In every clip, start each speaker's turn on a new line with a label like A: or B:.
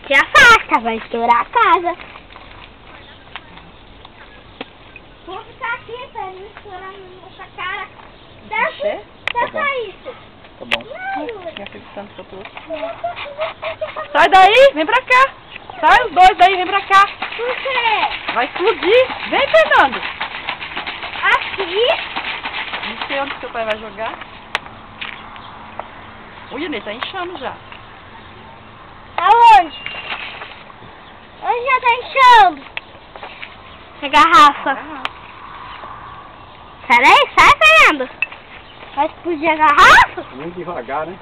A: Se afasta, vai estourar a casa. Vou ficar aqui pra não estourar na nossa cara. Taca isso.
B: Tá bom.
A: Não.
C: Sai daí, vem pra cá. Sai os dois daí, vem pra cá.
A: Por quê?
C: Vai explodir. Vem, Fernando.
A: Aqui?
C: Não sei onde seu pai vai jogar. O Nenê tá inchando já.
A: Aonde? Onde já tá inchando? A garrafa. Sai daí, sai, Fernando. Vai explodir a garrafa?
B: Muito devagar, né?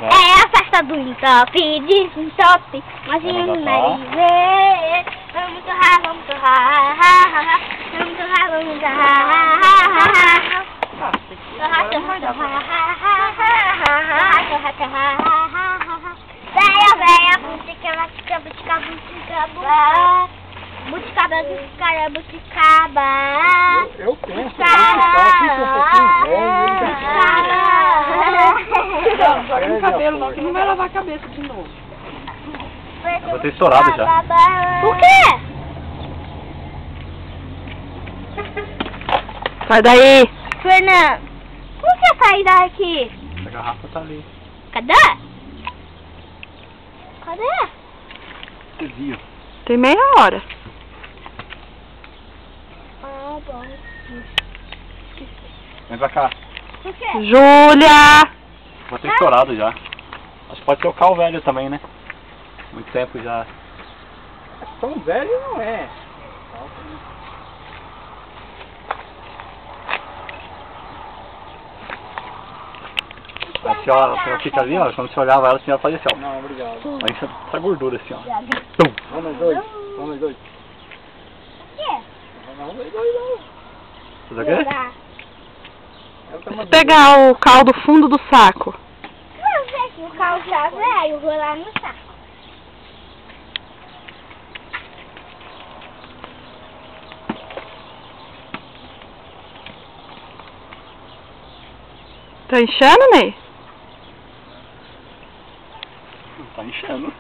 A: É a festa do entope, desentope, mas em
B: Vamos
A: nariz. Vamos torrar, vamos torrar, vamos torrar, vamos torrar. Torrar, torrar, torrar, torrar. Véia, véia, butica, butica, butica, butica, buticaba, buticaba, buticaba.
B: Eu penso,
C: Não, joga no cabelo não, que não vai lavar a cabeça de novo.
B: Eu vou ter estourado já.
A: Por quê?
C: Sai daí.
A: Fernando, por que sair daqui?
B: Essa garrafa tá ali.
A: Cadê? Cadê?
B: Desvio.
C: Tem meia hora.
A: Ah, bom.
B: Vem pra cá.
A: Por quê?
C: Júlia!
B: Vou ter estourado já. Acho que pode ser o carro velho também, né? Muito tempo já. Tão velho não é. A senhora fica ali, ó. Quando você olhava ela, a senhora fazia assim, ó. Não, obrigado. Aí enche essa gordura assim, ó. Tum. Vamos dois. Vamos dois.
A: Por quê?
B: Vamos dois, não. Tudo ok?
C: Se pegar o caldo fundo do saco.
A: Não sei se o carro já velho, vou lá no saco.
C: Tá inchando, Ney?
B: Tá enchendo.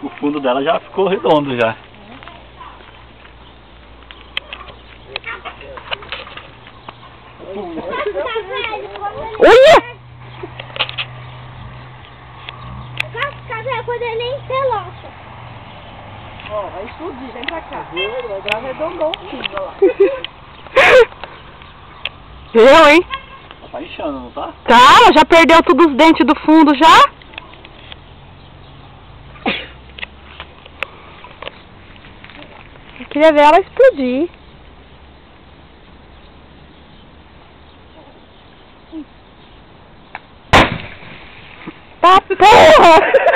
B: O fundo dela já ficou redondo já.
C: Olha!
A: O carro fica velho quando ele nem pelocha.
C: Ó, vai explodir, vem pra cá. Já arredondou o fundo, ó lá. Eu, hein?
B: Tá inchando, não tá?
C: Tá, ela já perdeu todos os dentes do fundo já? Eu queria ver ela explodir. Tá porra!